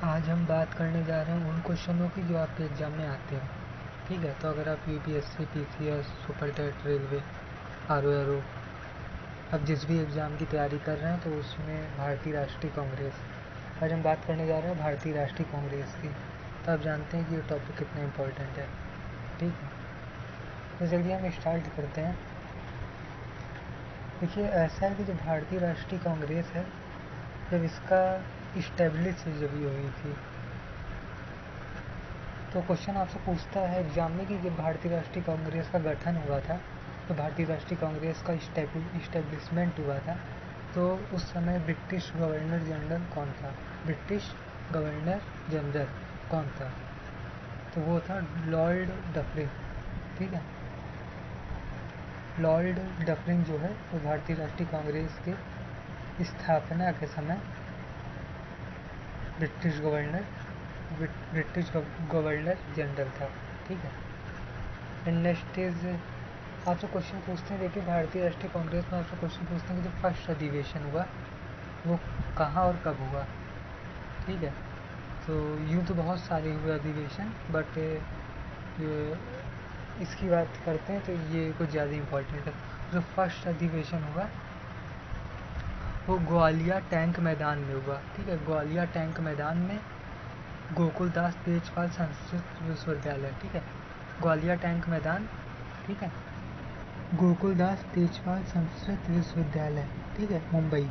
आज हम बात करने जा रहे हैं उन क्वेश्चनों की जो आपके एग्ज़ाम में आते हैं। ठीक है, तो अगर आप UPSC, PCS, super TET, railway, RO, अब जिस भी एग्ज़ाम की तैयारी कर रहे हैं तो उसमें भारतीय राष्ट्रीय कांग्रेस, आज हम बात करने जा रहे हैं भारतीय राष्ट्रीय कांग्रेस की। तो आप जानते हैं कि ये टॉपिक कितना इम्पोर्टेंट है। ठीक है, तो चलिए हम स्टार्ट करते हैं। देखिए, ऐसा है कि जो भारतीय राष्ट्रीय कांग्रेस है, जब इसका इस्टेब्लिश जब हुई थी, तो क्वेश्चन आपसे पूछता है एग्जाम में कि जब भारतीय राष्ट्रीय कांग्रेस का गठन हुआ था, तो भारतीय राष्ट्रीय कांग्रेस का इस्टेब्लिशमेंट हुआ था, तो उस समय ब्रिटिश गवर्नर जनरल कौन था? ब्रिटिश गवर्नर जनरल कौन था? तो वो था लॉर्ड डफरिन। ठीक है, लॉर्ड डफरिन जो है वो भारतीय राष्ट्रीय कांग्रेस के स्थापना के समय ब्रिटिश गवर्नर जनरल था। ठीक है, एंड नेक्स्ट इज आपसे क्वेश्चन पूछते हैं। देखिए, भारतीय राष्ट्रीय कांग्रेस में आपसे क्वेश्चन पूछते हैं कि जो फर्स्ट अधिवेशन हुआ वो कहाँ और कब हुआ। ठीक है, तो यूँ तो बहुत सारे हुए अधिवेशन, बट इसकी बात करते हैं तो ये कुछ ज़्यादा इम्पोर्टेंट है। जो फर्स्ट अधिवेशन हुआ वो ग्वालियर टैंक मैदान में हुआ। ठीक है, ग्वालियर टैंक मैदान में गोकुलदास तेजपाल संस्कृत विश्वविद्यालय। ठीक है, ग्वालियर टैंक मैदान, ठीक है, गोकुलदास तेजपाल संस्कृत विश्वविद्यालय, ठीक है, मुंबई।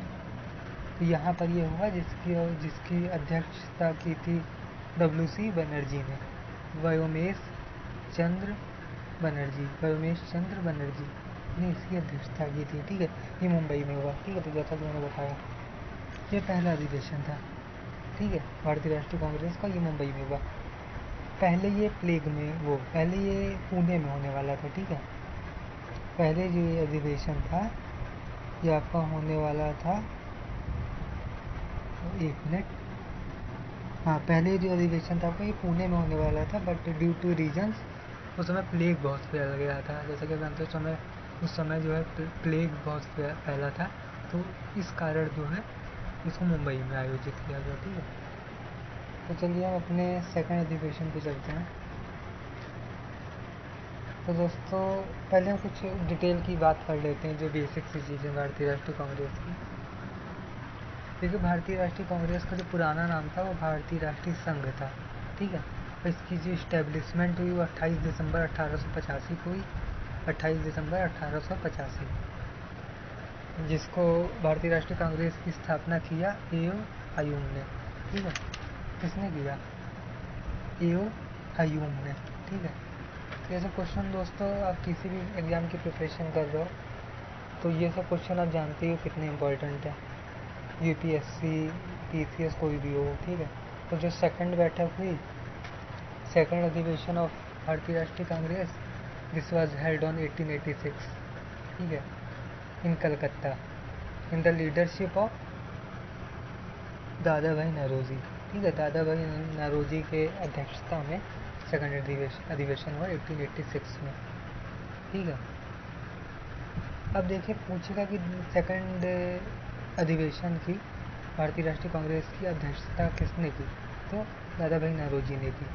तो यहाँ पर ये हुआ जिसकी अध्यक्षता की थी WC बनर्जी ने, व्योमेश चंद्र बनर्जी ने इसकी अध्यक्षता की थी। ठीक है, ये मुंबई में हुआ। ठीक है, तो जैसा कि मैंने बताया, ये पहला अधिवेशन था। ठीक है, भारतीय राष्ट्रीय कांग्रेस का, ये मुंबई में हुआ। पहले ये पहले ये पुणे में होने वाला था। ठीक है, पहले जो ये अधिवेशन था ये आपका होने वाला था, एक मिनट, हाँ, पहले जो अधिवेशन था आपका ये पुणे में होने वाला था, बट ड्यू टू रीजन्स उस समय प्लेग बहुत फैल गया था। जैसा कि जानते हो, उस समय जो है प्लेग बहुत फैला था, तो इस कारण जो है इसको मुंबई में आयोजित किया गया। ठीक है, तो चलिए हम अपने सेकंड अधिवेशन पे चलते हैं। तो दोस्तों, पहले हम कुछ डिटेल की बात कर लेते हैं, जो बेसिक सी चीज़ें भारतीय राष्ट्रीय कांग्रेस की। देखिए, भारतीय राष्ट्रीय कांग्रेस का जो पुराना नाम था वो भारतीय राष्ट्रीय संघ था। ठीक है, और इसकी जो इस्टेब्लिशमेंट हुई वो 28 दिसंबर 1885 को हुई, 28 दिसंबर 1885, जिसको भारतीय राष्ट्रीय कांग्रेस की स्थापना किया एओ हयूम ने। ठीक है, किसने किया? एओ हयूम ने। ठीक है, तो ये सब क्वेश्चन दोस्तों, आप किसी भी एग्ज़ाम की प्रिपरेशन कर रहे हो तो ये सब क्वेश्चन आप जानते हो कितने इम्पोर्टेंट है, यूपीएससी, पीसीएस, कोई भी हो। ठीक है, तो जो सेकंड बैठक हुई, सेकंड अधिवेशन of Bharatiya Rashtriya Congress, this was held on 1886। ठीक है, in Calcutta, in the leadership of Dadabhai Naoroji. ठीक है, दादा भाई नौरोजी के अध्यक्षता में सेकंड अधिवेशन हुआ 1886 में। ठीक है, अब देखिए, पूछेगा कि सेकंड अधिवेशन की भारतीय राष्ट्रीय कांग्रेस की अध्यक्षता किसने की? तो दादा भाई नौरोजी ने की।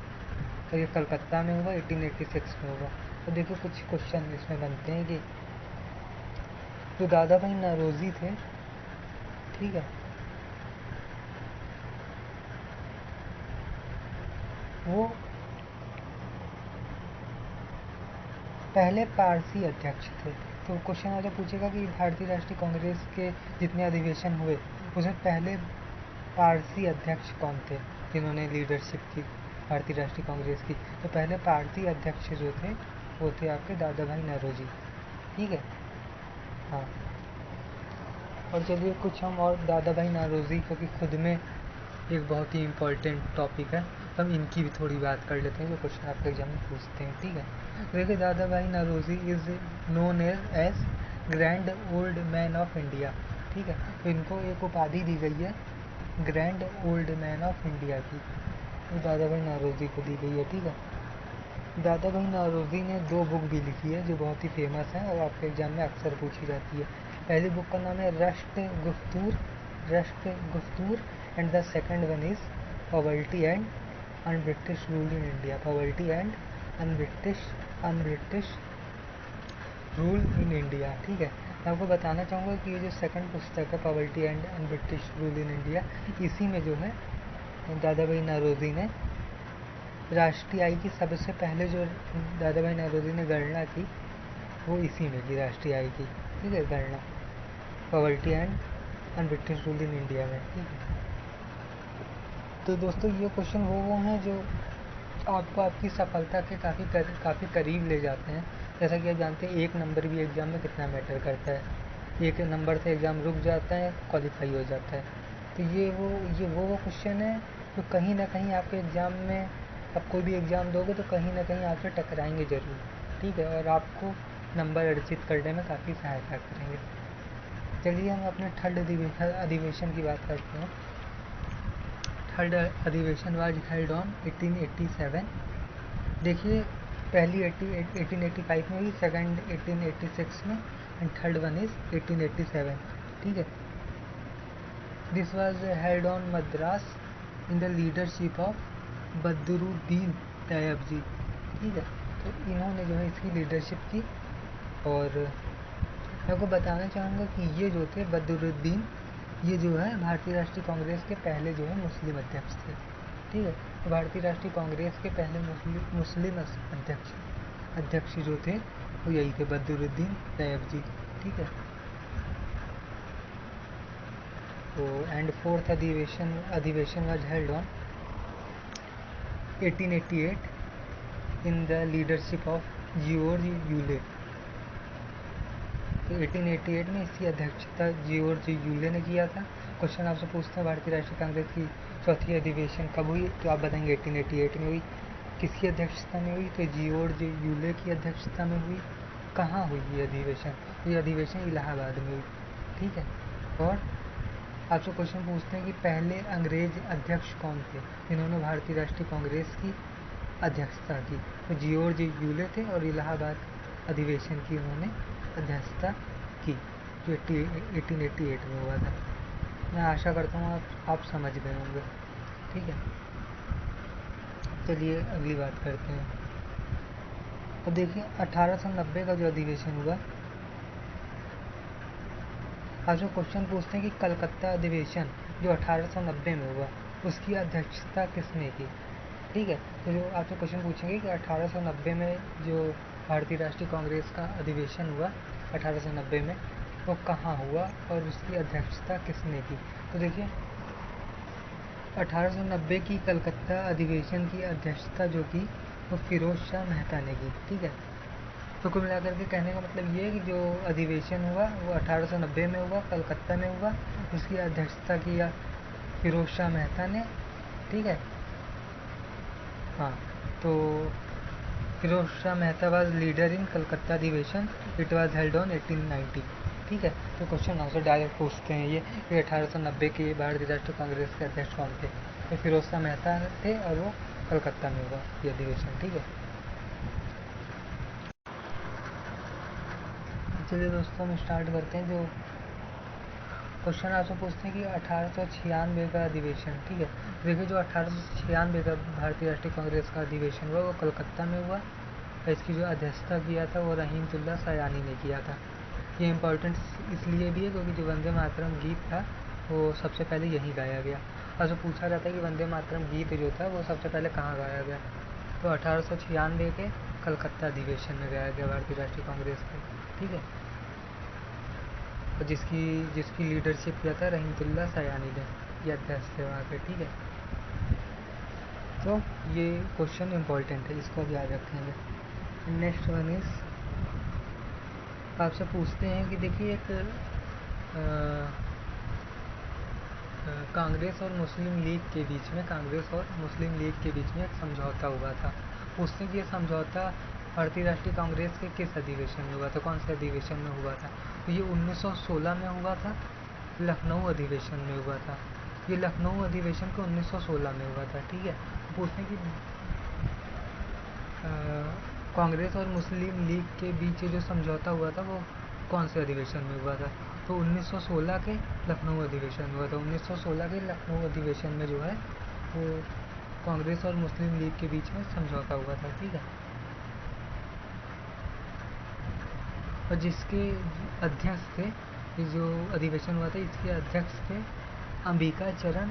तो ये कलकत्ता में हुआ, 1886 में हुआ। तो देखिए, कुछ क्वेश्चन इसमें बनते हैं कि जो दादा भाई नौरोजी थे, ठीक है, वो पहले पारसी अध्यक्ष थे। तो क्वेश्चन आज पूछेगा कि भारतीय राष्ट्रीय कांग्रेस के जितने अधिवेशन हुए उसमें पहले पारसी अध्यक्ष कौन थे जिन्होंने लीडरशिप की भारतीय राष्ट्रीय कांग्रेस की? तो पहले पारसी अध्यक्ष जो थे वो थे आपके दादा भाई नौरोजी। ठीक है, हाँ, और चलिए कुछ हम और दादा भाई नौरोजी, क्योंकि खुद में एक बहुत ही इम्पोर्टेंट टॉपिक है, तो हम इनकी भी थोड़ी बात कर लेते हैं जो क्वेश्चन आपके एग्जाम में पूछते हैं। ठीक है, देखिए, Dadabhai Naoroji is known as grand old man of India. ठीक है, तो इनको एक उपाधि दी गई है grand old man of India की, वो दादा भाई नौरोजी को दी गई है। ठीक है, दादा भाई नौरोजी ने 2 बुक भी लिखी है जो बहुत ही फेमस है और आपके एग्जाम में अक्सर पूछी जाती है। पहली बुक का नाम है Rast Goftar, and the second one is poverty and unBritish rule in India, poverty and unBritish rule in India. ठीक है, मैं आपको बताना चाहूँगा कि ये जो सेकंड पुस्तक है poverty and unBritish rule in India, इसी में जो है दादा भाई नौरोजी ने राष्ट्रीय आय की सबसे पहले जो दादा भाई नौरोजी ने गणना की वो इसी में की, राष्ट्रीय आय की। ठीक है, गणना poverty and unBritish rule in India में। ठीक है, तो दोस्तों ये क्वेश्चन वो हैं जो आपको आपकी सफलता के काफ़ी करीब ले जाते हैं। जैसा कि आप जानते हैं एक नंबर भी एग्ज़ाम में कितना मैटर करता है, एक नंबर से एग्ज़ाम रुक जाता है, क्वालिफाई हो जाता है। तो ये वो क्वेश्चन है जो कहीं ना कहीं आपके एग्ज़ाम में, आप कोई भी एग्ज़ाम दोगे तो कहीं ना कहीं आपसे टकराएंगे ज़रूर। ठीक है, और आपको नंबर अर्जित करने में काफ़ी सहायता करेंगे। चलिए हम अपने थर्ड अधिवेशन की बात करते हैं। थर्ड अधिवेशन वाज हेल्ड ऑन 1887। देखिए पहली 1885 में हुई, सेकंड 1886 में, एंड थर्ड वन इज 1887। ठीक है, this was held on Madras in the leadership of Badruddin Tyabji. ठीक है, तो इन्होंने जो है इसकी लीडरशिप की। और मैं आपको बताना चाहूँगा कि ये जो थे बदरुद्दीन, ये जो है भारतीय राष्ट्रीय कांग्रेस के पहले जो है मुस्लिम अध्यक्ष थे। ठीक है, तो भारतीय राष्ट्रीय कांग्रेस के पहले मुस्लिम अध्यक्ष जो थे वो यही थे, बदरुद्दीन तैयबजी। ठीक है, तो एंड फोर्थ अधिवेशन was held on 1888 in the leadership of George Yule. तो 1888 में इसकी अध्यक्षता जॉर्ज यूले ने किया था। क्वेश्चन आपसे पूछते हैं भारतीय राष्ट्रीय कांग्रेस की चौथी अधिवेशन कब हुई, तो आप बताएंगे 1888 में हुई। किसकी अध्यक्षता में हुई, तो जॉर्ज यूले की अध्यक्षता में हुई। कहाँ हुई ये अधिवेशन, ये अधिवेशन इलाहाबाद में हुई। ठीक है, और आपसे क्वेश्चन पूछते हैं कि पहले अंग्रेज अध्यक्ष कौन थे जिन्होंने भारतीय राष्ट्रीय कांग्रेस की अध्यक्षता की, तो जॉर्ज यूले थे, और इलाहाबाद अधिवेशन की उन्होंने अध्यक्षता की जो 1888 में हुआ था। मैं आशा करता हूँ आप समझ गए होंगे। ठीक है, चलिए अगली बात करते हैं। तो देखिए 1890 का जो अधिवेशन हुआ, आज जो क्वेश्चन पूछते हैं कि कलकत्ता अधिवेशन जो 1890 में हुआ उसकी अध्यक्षता किसने की। ठीक है, तो जो आपसे क्वेश्चन पूछेंगे कि 1890 में जो भारतीय राष्ट्रीय कांग्रेस का अधिवेशन हुआ 1890 में, वो कहाँ हुआ और उसकी अध्यक्षता किसने की। तो देखिए 1890 की कलकत्ता अधिवेशन की अध्यक्षता जो की वो फिरोज शाह मेहता ने की। ठीक है, तो कुल मिलाकर के कहने का मतलब ये है कि जो अधिवेशन हुआ वो 1890 में हुआ, कलकत्ता में हुआ, उसकी अध्यक्षता किया फिरोज शाह मेहता ने। ठीक है, हाँ, तो Pherozeshah Mehta was leader in Calcutta अधिवेशन, इट वाज हेल्ड ऑन 1890। ठीक है, तो क्वेश्चन हमसे डायरेक्ट पूछते हैं ये कि 1890 के भारतीय राष्ट्रीय कांग्रेस के अध्यक्ष कौन थे, तो फिरोज शाह मेहता थे और वो कलकत्ता में हुआ ये अधिवेशन। ठीक है, चलिए दोस्तों हम स्टार्ट करते हैं। जो क्वेश्चन आपसे पूछते हैं कि 1896 का अधिवेशन। ठीक है, देखिए जो 1896 का भारतीय राष्ट्रीय कांग्रेस का अधिवेशन हुआ वो कलकत्ता में हुआ, और इसकी जो अध्यक्षता किया था वो रहीमतुल्लाह सयानी ने किया था। ये इम्पोर्टेंट इसलिए भी है क्योंकि जो वंदे मातरम गीत था वो सबसे पहले यहीं गाया गया। और जो पूछा जाता है कि वंदे मातरम गीत जो था वो सबसे पहले कहाँ गाया गया, तो 1896 के कलकत्ता अधिवेशन में गाया गया भारतीय राष्ट्रीय कांग्रेस के। ठीक है, और जिसकी लीडरशिप किया था रहीमतुल्लाह सयानी ने, ये अध्यक्ष थे वहाँ के। ठीक है, तो ये क्वेश्चन इम्पोर्टेंट है, इसको भी याद रखेंगे। नेक्स्ट वन इज आपसे पूछते हैं कि देखिए एक कांग्रेस और मुस्लिम लीग के बीच में, कांग्रेस और मुस्लिम लीग के बीच में एक समझौता हुआ था। पूछते हैं कि ये समझौता भारतीय राष्ट्रीय कांग्रेस के किस अधिवेशन में हुआ था, कौन से अधिवेशन में हुआ था, तो ये 1916 में हुआ था, लखनऊ अधिवेशन में हुआ था। ये लखनऊ अधिवेशन के 1916 में हुआ था। ठीक है, पूछते हैं कि कांग्रेस और मुस्लिम लीग के बीच जो समझौता हुआ था वो कौन से अधिवेशन में हुआ था, तो 1916 के लखनऊ अधिवेशन में हुआ था। 1916 के लखनऊ अधिवेशन में जो है वो कांग्रेस और मुस्लिम लीग के बीच में समझौता हुआ था, ठीक है। और जिसके अध्यक्ष थे, ये जो अधिवेशन हुआ था इसके अध्यक्ष थे अंबिका चरण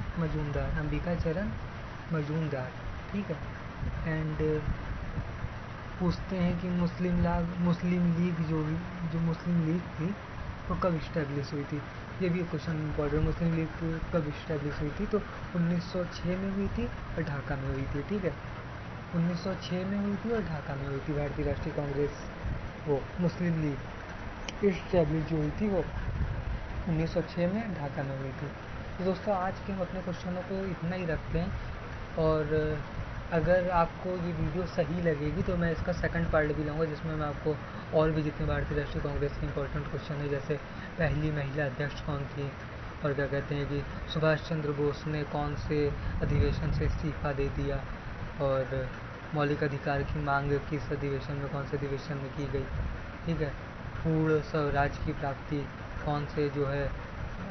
मजूमदार, ठीक है। एंड पूछते हैं कि मुस्लिम लीग जो मुस्लिम लीग थी वो कब इस्टेब्लिश हुई थी। ये भी क्वेश्चन इम्पोर्टेंट, मुस्लिम लीग कब इस्टेब्लिश हुई थी, तो 1906 में हुई थी और ढाका में हुई थी, ठीक है। 1906 में हुई थी और ढाका में हुई थी भारतीय राष्ट्रीय कांग्रेस, वो मुस्लिम लीग इस्टेब्लिश जो हुई थी वो 1906 में ढाका में हुई थी। तो दोस्तों आज के हम अपने क्वेश्चनों को इतना ही रखते हैं, और अगर आपको ये वीडियो सही लगेगी तो मैं इसका सेकंड पार्ट भी लाऊंगा, जिसमें मैं आपको और भी जितने भारतीय राष्ट्रीय कांग्रेस के इंपॉर्टेंट क्वेश्चन है, जैसे पहली महिला अध्यक्ष कौन थी, और क्या कहते हैं कि सुभाष चंद्र बोस ने कौन से अधिवेशन से इस्तीफा दे दिया, और मौलिक अधिकार की मांग किस अधिवेशन में, कौन से अधिवेशन में की गई, ठीक है। पूर्ण स्वराज की प्राप्ति कौन से जो है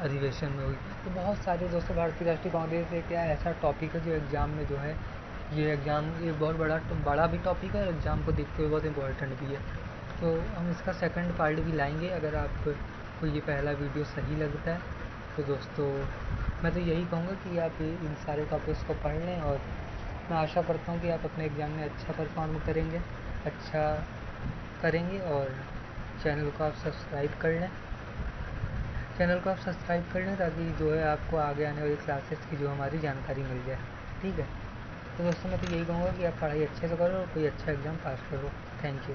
अधिवेशन में हुई। तो बहुत सारे दोस्तों भारतीय राष्ट्रीय कांग्रेस एक ऐसा टॉपिक है जो एग्ज़ाम में जो है ये बहुत बड़ा भी टॉपिक है, और एग्ज़ाम को देखते हुए बहुत इंपॉर्टेंट भी है। तो हम इसका सेकंड पार्ट भी लाएंगे अगर आपको ये पहला वीडियो सही लगता है। तो दोस्तों मैं तो यही कहूँगा कि आप इन सारे टॉपिक्स को पढ़ लें, और मैं आशा करता हूँ कि आप अपने एग्ज़ाम में अच्छा परफॉर्म करेंगे। और चैनल को आप सब्सक्राइब कर लें ताकि जो है आपको आगे आने वाली क्लासेस की जो हमारी जानकारी मिल जाए, ठीक है। तो दोस्तों मैं तो यही कहूँगा कि आप पढ़ाई अच्छे से करो और कोई अच्छा एग्ज़ाम पास करो। Thank you.